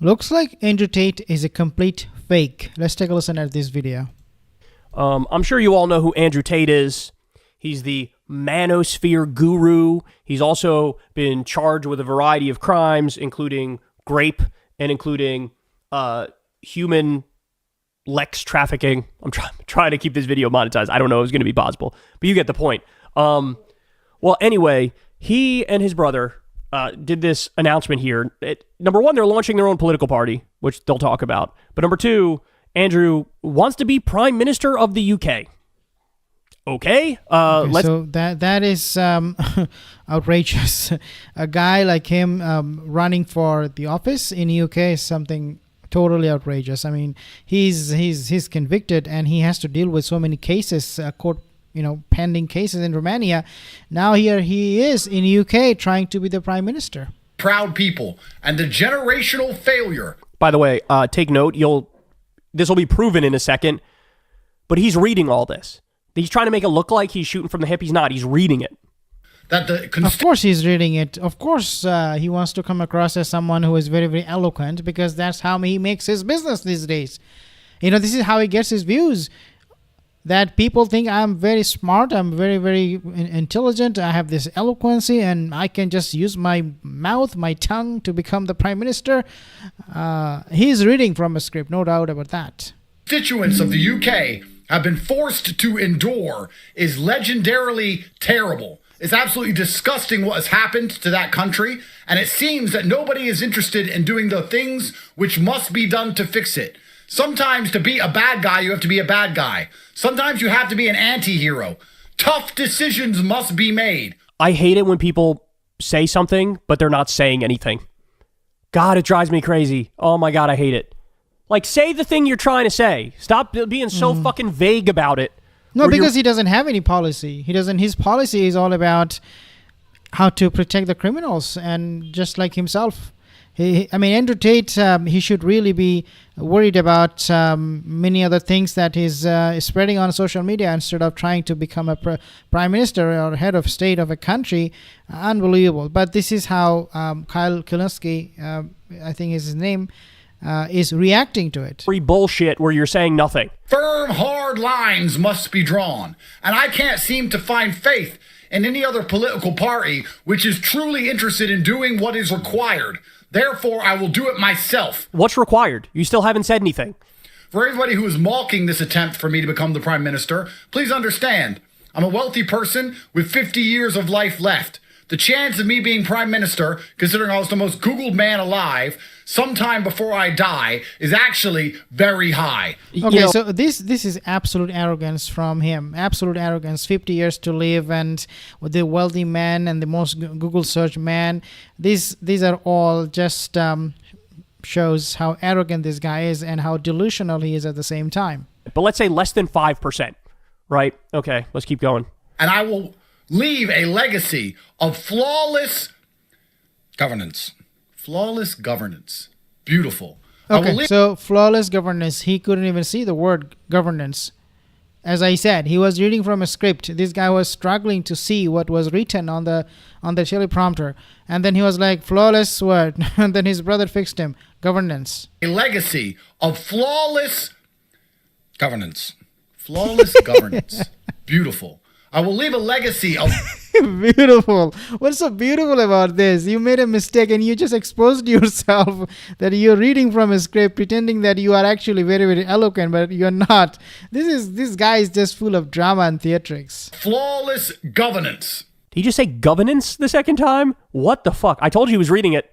Looks like Andrew Tate is a complete fake. Let's take a listen at this video. I'm sure you all know who Andrew Tate is. He's the manosphere guru. He's also been charged with a variety of crimes, including grape and including human lex trafficking. I'm trying to keep this video monetized. I don't know if it's going to be possible, but you get the point. Well, anyway, he and his brother did this announcement here. Number one, they're launching their own political party, which they'll talk about. But number two, Andrew wants to be Prime Minister of the UK. Okay. So that is outrageous. A guy like him running for the office in the UK is something totally outrageous. I mean, he's convicted and he has to deal with so many cases, pending cases in Romania. Now here he is in the UK trying to be the Prime Minister. Proud people and the generational failure. By the way, take note. This will be proven in a second, but he's reading all this. He's trying to make it look like he's shooting from the hip. He's not. He's reading it. Of course he's reading it. Of course he wants to come across as someone who is very, very eloquent, because that's how he makes his business these days. This is how he gets his views. That people think I'm very smart, I'm very, very intelligent, I have this eloquency, and I can just use my mouth, my tongue to become the Prime Minister. He's reading from a script, no doubt about that. Constituents of the UK have been forced to endure is legendarily terrible. It's absolutely disgusting what has happened to that country, and it seems that nobody is interested in doing the things which must be done to fix it. Sometimes to be a bad guy, you have to be a bad guy. Sometimes you have to be an anti-hero. Tough decisions must be made. I hate it when people say something, but they're not saying anything. God, it drives me crazy. Oh my God, I hate it. Like, say the thing you're trying to say. Stop being so fucking vague about it. No, because he doesn't have any policy. His policy is all about how to protect the criminals, and just like himself. Andrew Tate, he should really be worried about many other things that he's spreading on social media instead of trying to become a prime minister or head of state of a country. Unbelievable. But this is how Kulinski, I think is his name, is reacting to it. Free bullshit where you're saying nothing. Firm, hard lines must be drawn. And I can't seem to find faith in any other political party which is truly interested in doing what is required. Therefore, I will do it myself. What's required? You still haven't said anything. For everybody who is mocking this attempt for me to become the Prime Minister, please understand, I'm a wealthy person with 50 years of life left. The chance of me being Prime Minister, considering I was the most Googled man alive, sometime before I die, is actually very high. Okay, so this is absolute arrogance from him. Absolute arrogance. 50 years to live, and with the wealthy man and the most Google search man. These are all just shows how arrogant this guy is and how delusional he is at the same time. But let's say less than 5%, right? Okay, let's keep going. And I will leave a legacy of flawless governance. Flawless governance. Beautiful. Okay, so flawless governance. He couldn't even see the word governance. As I said, he was reading from a script. This guy was struggling to see what was written on the teleprompter. And then he was like, flawless word. And then his brother fixed him. Governance. A legacy of flawless governance. Flawless governance. Beautiful. I will leave a legacy of... Beautiful. What's so beautiful about this? You made a mistake and you just exposed yourself that you're reading from a script, pretending that you are actually very, very eloquent, but you're not. This guy is just full of drama and theatrics. Flawless governance. Did he just say governance the second time? What the fuck? I told you he was reading it.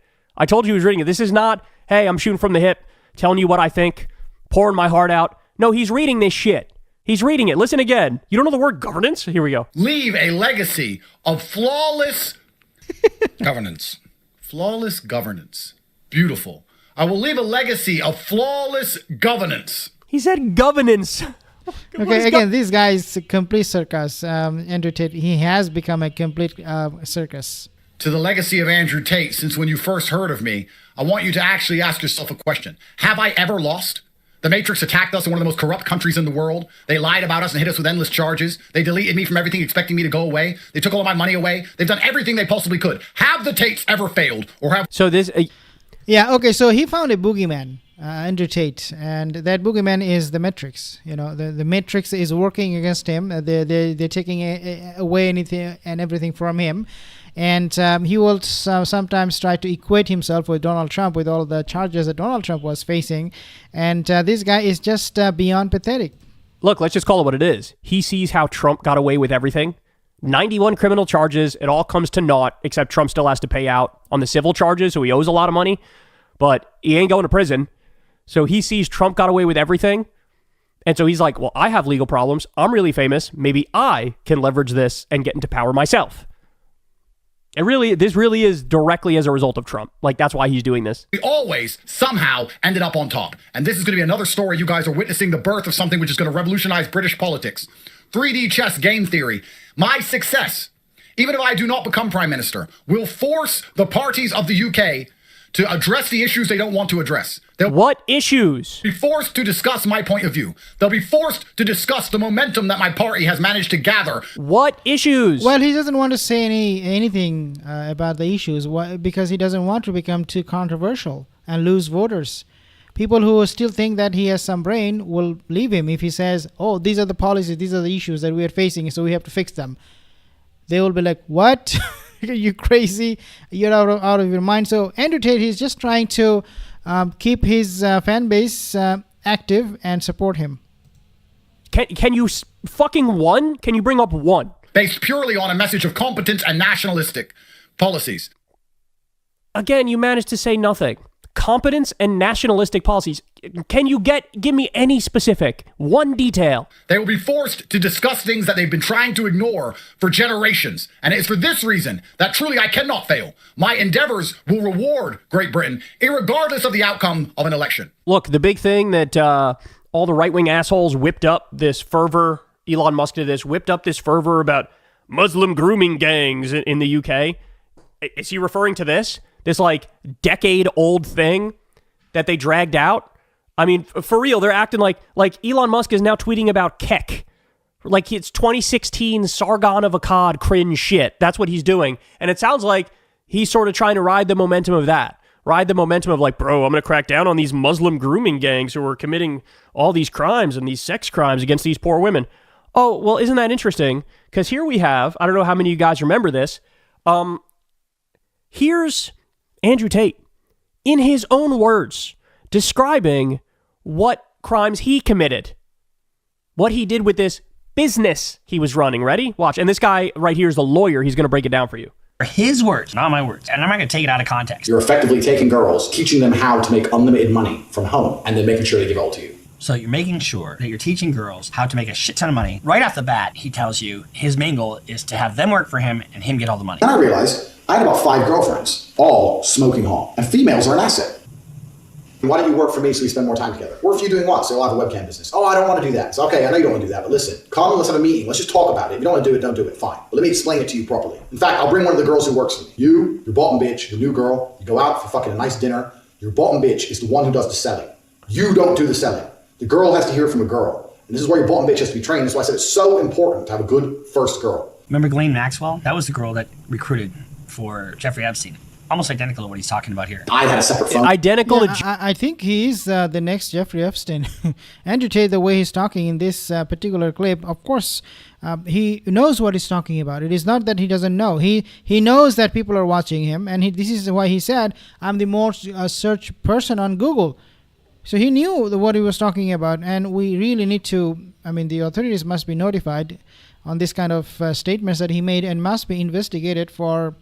This is not, hey, I'm shooting from the hip, telling you what I think, pouring my heart out. No, he's reading this shit. He's reading it. Listen again. You don't know the word governance? Here we go. Leave a legacy of flawless governance. Flawless governance. Beautiful. I will leave a legacy of flawless governance. He said governance. Okay, again, this guy is a complete circus. Andrew Tate, he has become a complete circus. To the legacy of Andrew Tate, since when you first heard of me, I want you to actually ask yourself a question. Have I ever lost? The Matrix attacked us in one of the most corrupt countries in the world. They lied about us and hit us with endless charges. They deleted me from everything, expecting me to go away. They took all of my money away. They've done everything they possibly could. Have the Tates ever failed? Or have... So this... Yeah, okay, so he found a boogeyman, Andrew Tate, and that boogeyman is the Matrix. You know, the Matrix is working against him. They're taking away anything and everything from him. And he will sometimes try to equate himself with Donald Trump, with all the charges that Donald Trump was facing. And this guy is just beyond pathetic. Look, let's just call it what it is. He sees how Trump got away with everything. 91 criminal charges. It all comes to naught, except Trump still has to pay out on the civil charges, so he owes a lot of money. But he ain't going to prison. So he sees Trump got away with everything. And so he's like, well, I have legal problems. I'm really famous. Maybe I can leverage this and get into power myself. This really is directly as a result of Trump. Like, that's why he's doing this. We always somehow ended up on top. And this is going to be another story. You guys are witnessing the birth of something which is going to revolutionize British politics. 3D chess game theory. My success, even if I do not become prime minister, will force the parties of the UK to address the issues they don't want to address. What issues? They'll be forced to discuss my point of view. They'll be forced to discuss the momentum that my party has managed to gather. What issues? Well, he doesn't want to say anything about the issues because he doesn't want to become too controversial and lose voters. People who still think that he has some brain will leave him if he says, oh, these are the policies, these are the issues that we are facing, so we have to fix them. They will be like, what? Are you crazy? You're out of your mind. So Andrew Tate, he's just trying to keep his fan base active and support him. Can you fucking one? Can you bring up one? Based purely on a message of competence and nationalistic policies. Again, you managed to say nothing. Competence and nationalistic policies. Can you give me any specific, one detail? They will be forced to discuss things that they've been trying to ignore for generations. And it's for this reason that truly I cannot fail. My endeavors will reward Great Britain, irregardless of the outcome of an election. Look, the big thing that all the right-wing assholes whipped up this fervor, Elon Musk did this, whipped up this fervor about Muslim grooming gangs in the UK. Is he referring to this? This like decade-old thing that they dragged out? I mean, for real, they're acting like Elon Musk is now tweeting about Keck. Like it's 2016 Sargon of Akkad cringe shit. That's what he's doing. And it sounds like he's sort of trying to ride the momentum of that. Ride the momentum of like, bro, I'm going to crack down on these Muslim grooming gangs who are committing all these crimes and these sex crimes against these poor women. Oh, well, isn't that interesting? Because here we have, I don't know how many of you guys remember this. Here's Andrew Tate, in his own words, describing what crimes he committed, what he did with this business he was running. Ready? Watch. And this guy right here is the lawyer. He's going to break it down for you. His words, not my words. And I'm not going to take it out of context. You're effectively taking girls, teaching them how to make unlimited money from home, and then making sure they give it all to you. So you're making sure that you're teaching girls how to make a shit ton of money. Right off the bat, he tells you his main goal is to have them work for him and him get all the money. Then I realized I had about 5 girlfriends, all smoking hot, and females are an asset. Why don't you work for me so we spend more time together? Work for you doing what? So I'll have a webcam business. Oh, I don't want to do that. So, okay, I know you don't want to do that, but listen, come and let's have a meeting. Let's just talk about it. If you don't want to do it, don't do it. Fine. But let me explain it to you properly. In fact, I'll bring one of the girls who works for me. You, your bottom bitch, the new girl, you go out for fucking a nice dinner. Your bottom bitch is the one who does the selling. You don't do the selling. The girl has to hear from a girl. And this is where your bottom bitch has to be trained. That's why I said it's so important to have a good first girl. Remember Ghislaine Maxwell? That was the girl that recruited for Jeffrey Epstein. Almost identical to what he's talking about here. I had a separate phone. Identical Yeah, I think he's the next Jeffrey Epstein. Andrew Tate, the way he's talking in this particular clip, of course, he knows what he's talking about. It is not that he doesn't know. He knows that people are watching him, and this is why he said, I'm the most searched person on Google. So he knew what he was talking about, and we really need to, the authorities must be notified on this kind of statements that he made and must be investigated for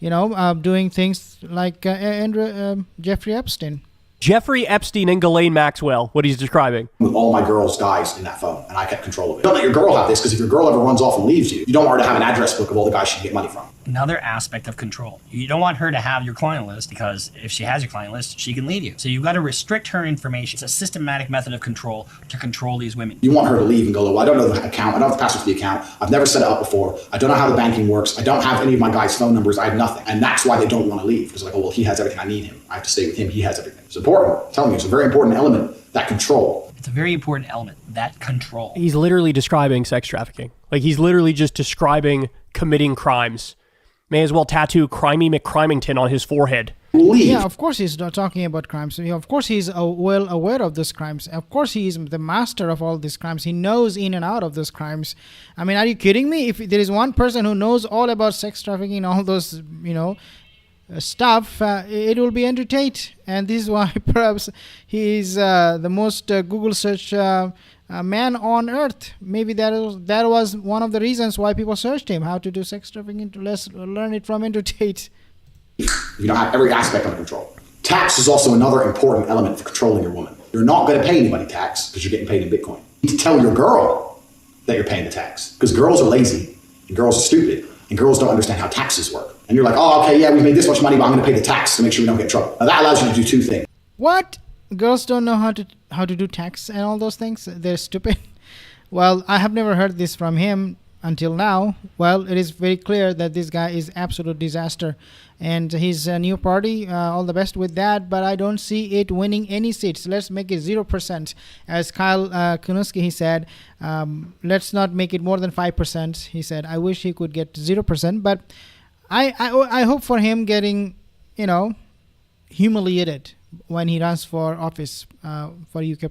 doing things like Jeffrey Epstein. Jeffrey Epstein and Ghislaine Maxwell, what he's describing. With all my girls' guys in that phone, and I kept control of it. Don't let your girl have this, because if your girl ever runs off and leaves you, you don't want her to have an address book of all the guys she can get money from. Another aspect of control. You don't want her to have your client list because if she has your client list, she can leave you. So you've got to restrict her information. It's a systematic method of control to control these women. You want her to leave and go, well, I don't know the account. I don't have the password for the account. I've never set it up before. I don't know how the banking works. I don't have any of my guys' phone numbers. I have nothing. And that's why they don't want to leave. Because like, oh, well, he has everything. I need him. I have to stay with him. He has everything. It's important. I'm telling you, it's a very important element, that control. It's a very important element, that control. He's literally describing sex trafficking. Like he's literally just describing committing crimes. May as well tattoo Crimey McCrimington on his forehead. leave. Yeah, of course he's not talking about crimes. Of course he's well aware of those crimes. Of course he is the master of all these crimes. He knows in and out of those crimes. I mean, are you kidding me? If there is one person who knows all about sex trafficking and all those, stuff, it will be Andrew Tate. And this is why perhaps he is the most Google search man on earth. Maybe that was one of the reasons why people searched him, how to do sex trafficking. Let's learn it from Andrew Tate. You don't have every aspect under control. Tax is also another important element for controlling your woman. You're not going to pay anybody tax because you're getting paid in Bitcoin. You need to tell your girl that you're paying the tax because girls are lazy and girls are stupid and girls don't understand how taxes work. And you're like, oh, okay, yeah, we've made this much money, but I'm going to pay the tax to make sure we don't get in trouble. Now that allows you to do two things. What? Girls don't know how to do tax and all those things? They're stupid. Well, I have never heard this from him until now. Well, it is very clear that this guy is absolute disaster. And his new party, all the best with that, but I don't see it winning any seats. Let's make it 0%. As Kyle Kulinski, he said, let's not make it more than 5%. He said, I wish he could get 0%, but I hope for him getting, humiliated when he runs for office for UK